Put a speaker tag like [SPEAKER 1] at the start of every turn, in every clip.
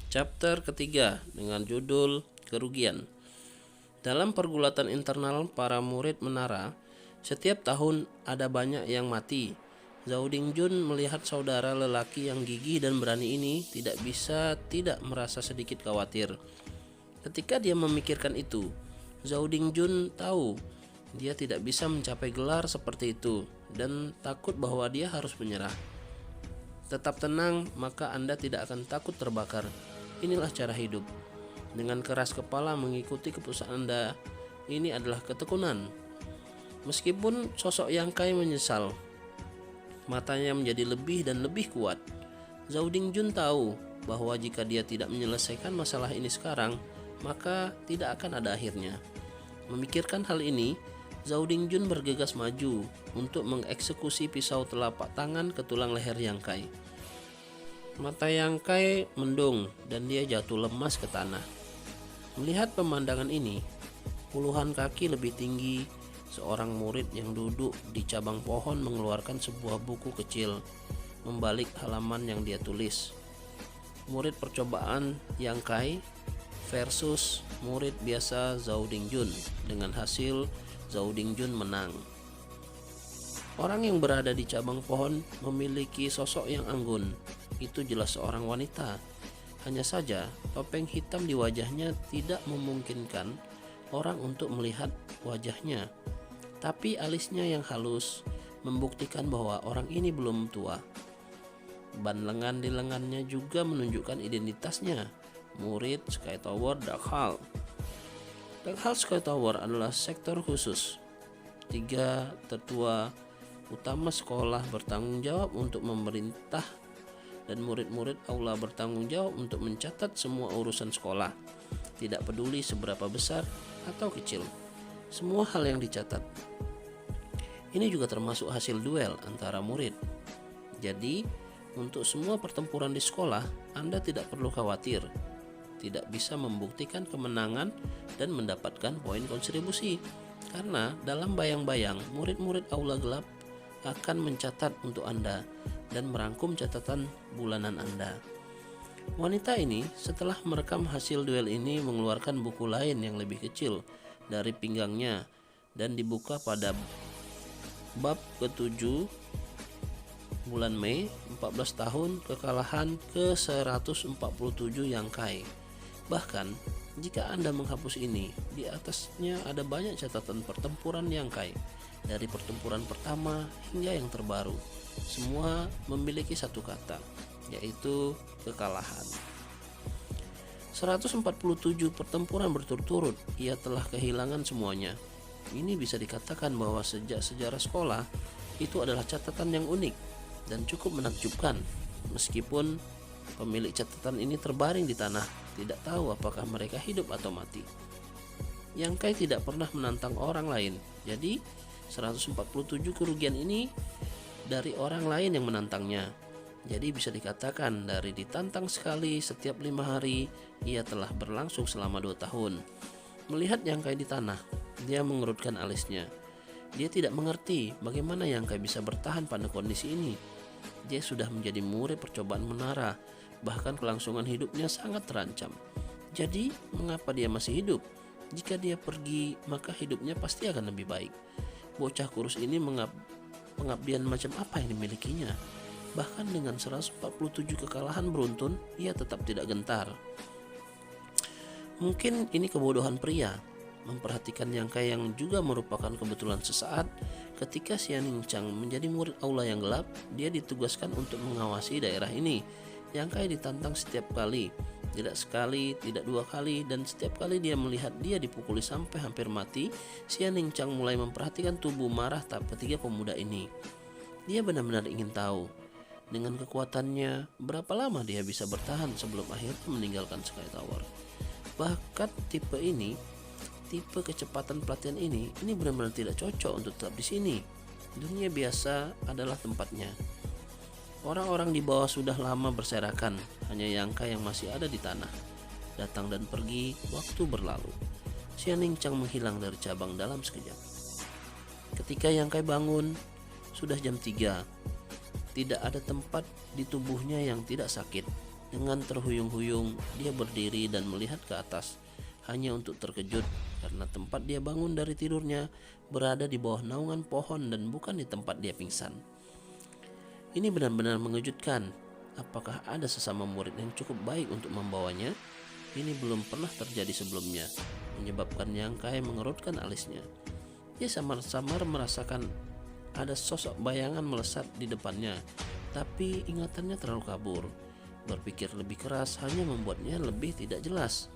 [SPEAKER 1] Chapter ketiga dengan judul Kerugian. Dalam pergulatan internal para murid menara, setiap tahun ada banyak yang mati. Zhao Dingjun melihat saudara lelaki yang gigih dan berani ini tidak bisa tidak merasa sedikit khawatir. Ketika dia memikirkan itu, Zhao Dingjun tahu dia tidak bisa mencapai gelar seperti itu dan takut bahwa dia harus menyerah. Tetap tenang, maka Anda tidak akan takut terbakar. Inilah cara hidup. Dengan keras kepala mengikuti keputusan Anda, ini adalah ketekunan. Meskipun sosok Yang Kai menyesal, matanya menjadi lebih dan lebih kuat. Zhao Dingjun tahu bahwa jika dia tidak menyelesaikan masalah ini sekarang, maka tidak akan ada akhirnya. Memikirkan hal ini, Zhao Dingjun bergegas maju untuk mengeksekusi pisau telapak tangan ke tulang leher Yang Kai. Mata Yang Kai mendung dan dia jatuh lemas ke tanah. Melihat pemandangan ini, puluhan kaki lebih tinggi, seorang murid yang duduk di cabang pohon mengeluarkan sebuah buku kecil, membalik halaman yang dia tulis. Murid percobaan Yang Kai versus murid biasa Zhao Dingjun. Dengan hasil Zhao Dingjun menang. Orang yang berada di cabang pohon memiliki sosok yang anggun. Itu jelas seorang wanita. Hanya saja topeng hitam di wajahnya tidak memungkinkan orang untuk melihat wajahnya. Tapi alisnya yang halus membuktikan bahwa orang ini belum tua. Ban lengan di lengannya juga menunjukkan identitasnya. Murid Sky Tower Dark Hall. Dark Hall Sky Tower adalah sektor khusus. 3 tetua utama sekolah bertanggung jawab untuk memerintah dan murid-murid aula bertanggung jawab untuk mencatat semua urusan sekolah. Tidak peduli seberapa besar atau kecil, semua hal yang dicatat. Ini juga termasuk hasil duel antara murid. Jadi, untuk semua pertempuran di sekolah, Anda tidak perlu khawatir. Tidak bisa membuktikan kemenangan dan mendapatkan poin kontribusi. Karena dalam bayang-bayang, murid-murid aula gelap akan mencatat untuk Anda dan merangkum catatan bulanan Anda. Wanita ini setelah merekam hasil duel ini mengeluarkan buku lain yang lebih kecil dari pinggangnya dan dibuka pada bab ke-7 bulan Mei, 14 tahun kekalahan ke-147 Yang Kai. Bahkan jika Anda menghapus ini, di atasnya ada banyak catatan pertempuran Yang Kai dari pertempuran pertama hingga yang terbaru. Semua memiliki satu kata, yaitu kekalahan. 147 pertempuran berturut-turut, ia telah kehilangan semuanya. Ini bisa dikatakan bahwa sejak sejarah sekolah, itu adalah catatan yang unik dan cukup menakjubkan. Meskipun pemilik catatan ini terbaring di tanah, tidak tahu apakah mereka hidup atau mati. Yang Kai tidak pernah menantang orang lain, jadi 147 kerugian ini dari orang lain yang menantangnya. Jadi bisa dikatakan dari ditantang sekali setiap 5 hari, ia telah berlangsung selama 2 tahun. Melihat Yang Kai di tanah, dia mengerutkan alisnya. Dia tidak mengerti bagaimana Yang Kai bisa bertahan pada kondisi ini. Dia sudah menjadi murid percobaan menara, bahkan kelangsungan hidupnya sangat terancam. Jadi mengapa dia masih hidup? Jika dia pergi, maka hidupnya pasti akan lebih baik. Bocah kurus ini pengabdian macam apa yang dimilikinya? Bahkan dengan 147 kekalahan beruntun, ia tetap tidak gentar. Mungkin ini kebodohan pria, memperhatikan Yang Kai yang juga merupakan kebetulan sesaat. Ketika Xianing Chang menjadi murid aula yang gelap, dia ditugaskan untuk mengawasi daerah ini. Yang Kai ditantang setiap kali, tidak sekali, tidak 2 kali, dan setiap kali dia melihat dia dipukuli sampai hampir mati, Xianing Chang mulai memperhatikan tubuh marah tahap ketiga pemuda ini. Dia benar-benar ingin tahu, dengan kekuatannya, berapa lama dia bisa bertahan sebelum akhirnya meninggalkan Sky Tower. Bakat tipe ini, tipe kecepatan pelatihan ini benar-benar tidak cocok untuk tetap di sini. Dunia biasa adalah tempatnya. Orang-orang di bawah sudah lama berserakan, hanya Yang Kai yang masih ada di tanah. Datang dan pergi, waktu berlalu. Xianing Chang menghilang dari cabang dalam sekejap. Ketika Yang Kai bangun, sudah jam 3. Tidak ada tempat di tubuhnya yang tidak sakit. Dengan terhuyung-huyung, dia berdiri dan melihat ke atas, hanya untuk terkejut karena tempat dia bangun dari tidurnya berada di bawah naungan pohon dan bukan di tempat dia pingsan. Ini benar-benar mengejutkan. Apakah ada sesama murid yang cukup baik untuk membawanya? Ini belum pernah terjadi sebelumnya, menyebabkan Yang Kai mengerutkan alisnya. Dia samar-samar merasakan ada sosok bayangan melesat di depannya, tapi ingatannya terlalu kabur. Berpikir lebih keras hanya membuatnya lebih tidak jelas.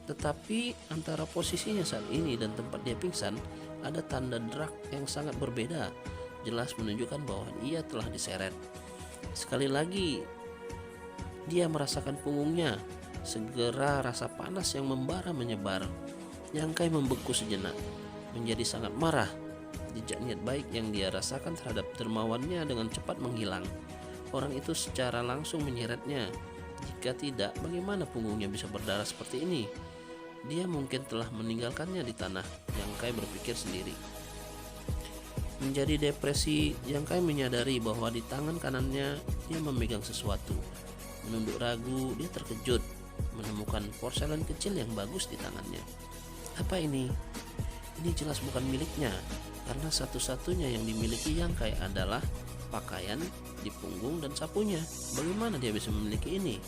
[SPEAKER 1] Tetapi antara posisinya saat ini dan tempat dia pingsan, ada tanda drag yang sangat berbeda, jelas menunjukkan bahwa ia telah diseret. Sekali lagi dia merasakan punggungnya. Segera rasa panas yang membara menyebar. Yang Kai membeku sejenak, menjadi sangat marah. Jejak niat baik yang dia rasakan terhadap dermawannya dengan cepat menghilang. Orang itu secara langsung menyeretnya. Jika tidak, bagaimana punggungnya bisa berdarah seperti ini? Dia mungkin telah meninggalkannya di tanah. Yang Kai berpikir sendiri. Menjadi depresi, Yang Kai menyadari bahwa di tangan kanannya dia memegang sesuatu. Menunduk ragu, dia terkejut menemukan porselen kecil yang bagus di tangannya. Apa ini? Ini jelas bukan miliknya, karena satu-satunya yang dimiliki Yang Kai adalah pakaian di punggung dan sapunya. Bagaimana dia bisa memiliki ini?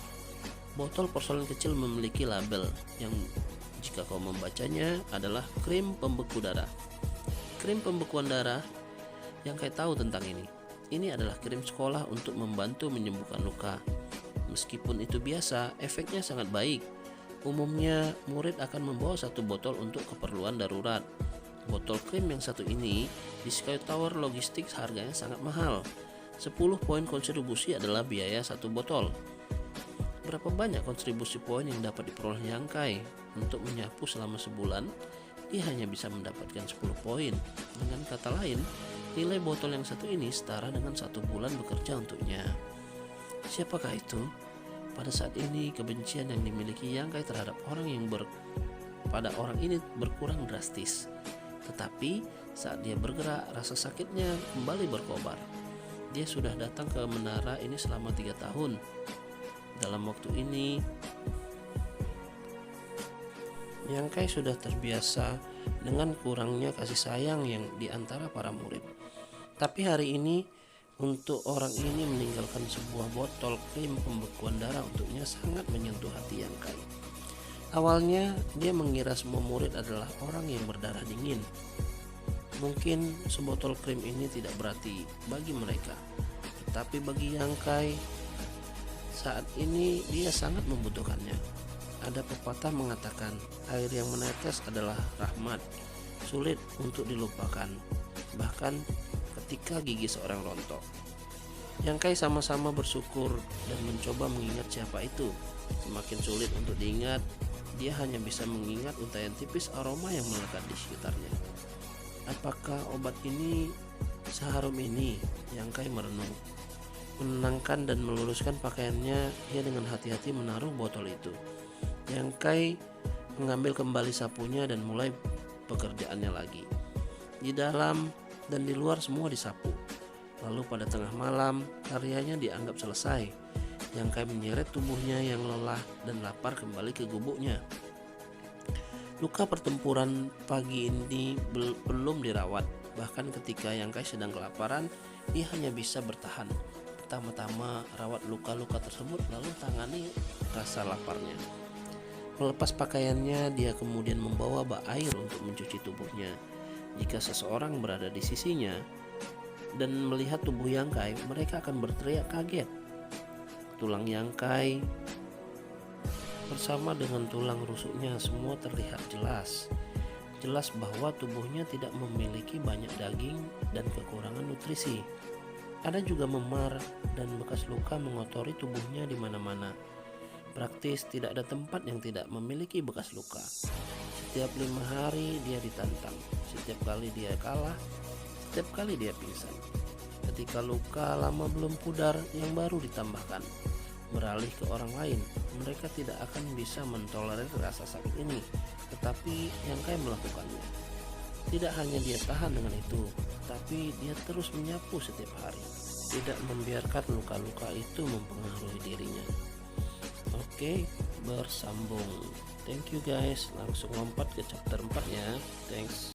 [SPEAKER 1] Botol porselen kecil memiliki label yang jika kau membacanya adalah krim pembeku darah. Krim pembekuan darah. Yang Kai tahu tentang ini. Ini adalah krim sekolah untuk membantu menyembuhkan luka. Meskipun itu biasa, efeknya sangat baik. Umumnya, murid akan membawa satu botol untuk keperluan darurat. Botol krim yang satu ini di Sky Tower Logistics harganya sangat mahal. 10 poin kontribusi adalah biaya satu botol. Berapa banyak kontribusi poin yang dapat diperoleh Yang Kai? Untuk menyapu selama sebulan, dia hanya bisa mendapatkan 10 poin. Dengan kata lain, nilai botol yang satu ini setara dengan 1 bulan bekerja untuknya. Siapakah itu? Pada saat ini kebencian yang dimiliki Yang Kai terhadap orang yang pada orang ini berkurang drastis. Tetapi saat dia bergerak, rasa sakitnya kembali berkobar. Dia sudah datang ke menara ini selama 3 tahun. Dalam waktu ini Yang Kai sudah terbiasa dengan kurangnya kasih sayang yang diantara para murid. Tapi hari ini untuk orang ini meninggalkan sebuah botol krim pembekuan darah untuknya sangat menyentuh hati Yang Kai. Awalnya dia mengira semua murid adalah orang yang berdarah dingin. Mungkin sebotol krim ini tidak berarti bagi mereka, tetapi bagi Yang Kai saat ini dia sangat membutuhkannya. Ada pepatah mengatakan air yang menetes adalah rahmat, sulit untuk dilupakan, bahkan ketika gigi seorang rontok. Yang Kai sama-sama bersyukur dan mencoba mengingat siapa itu. Semakin sulit untuk diingat, dia hanya bisa mengingat untayan tipis aroma yang melekat di sekitarnya. Apakah obat ini seharum ini? Yang Kai merenung. Menenangkan dan meluruskan pakaiannya, dia dengan hati-hati menaruh botol itu. Yang Kai mengambil kembali sapunya dan mulai pekerjaannya lagi. Di dalam dan di luar semua disapu. Lalu pada tengah malam, karyanya dianggap selesai. Yang Kai menyeret tubuhnya yang lelah dan lapar kembali ke gubuknya. Luka pertempuran pagi ini belum dirawat. Bahkan ketika Yang Kai sedang kelaparan, dia hanya bisa bertahan. Pertama-tama rawat luka-luka tersebut, lalu tangani rasa laparnya. Melepas pakaiannya, dia kemudian membawa bak air untuk mencuci tubuhnya. Jika seseorang berada di sisinya dan melihat tubuh Yang Kai, mereka akan berteriak kaget. Tulang Yang Kai bersama dengan tulang rusuknya semua terlihat jelas. Jelas bahwa tubuhnya tidak memiliki banyak daging dan kekurangan nutrisi. Ada juga memar dan bekas luka mengotori tubuhnya di mana-mana. Praktis tidak ada tempat yang tidak memiliki bekas luka. Setiap 5 hari dia ditantang. Setiap kali dia kalah, setiap kali dia pingsan. Ketika luka lama belum pudar, yang baru ditambahkan. Beralih ke orang lain, mereka tidak akan bisa mentolerir rasa sakit ini. Tetapi Yang Kai melakukannya. Tidak hanya dia tahan dengan itu, tapi dia terus menyapu setiap hari. Tidak membiarkan luka-luka itu mempengaruhi dirinya. Oke, bersambung. Thank you guys. Langsung lompat ke chapter 4 ya. Thanks.